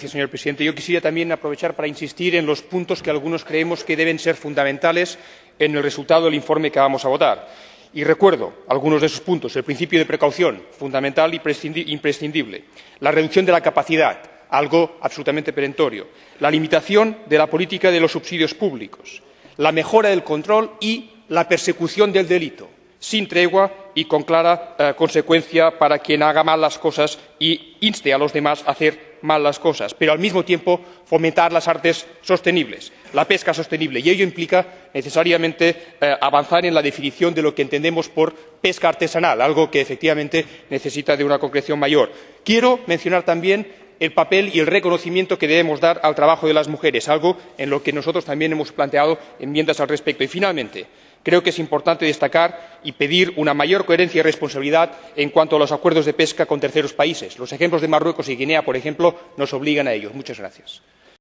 Señor presidente. Yo quisiera también aprovechar para insistir en los puntos que algunos creemos que deben ser fundamentales en el resultado del informe que vamos a votar. Y recuerdo algunos de esos puntos. El principio de precaución, fundamental e imprescindible. La reducción de la capacidad, algo absolutamente perentorio. La limitación de la política de los subsidios públicos. La mejora del control y la persecución del delito, sin tregua y con clara consecuencia para quien haga mal las cosas y inste a los demás a hacer mal las cosas, pero al mismo tiempo fomentar las artes sostenibles, la pesca sostenible, y ello implica necesariamente avanzar en la definición de lo que entendemos por pesca artesanal, algo que efectivamente necesita de una concreción mayor. Quiero mencionar también el papel y el reconocimiento que debemos dar al trabajo de las mujeres, algo en lo que nosotros también hemos planteado enmiendas al respecto. Y, finalmente, creo que es importante destacar y pedir una mayor coherencia y responsabilidad en cuanto a los acuerdos de pesca con terceros países. Los ejemplos de Marruecos y Guinea, por ejemplo, nos obligan a ello. Muchas gracias.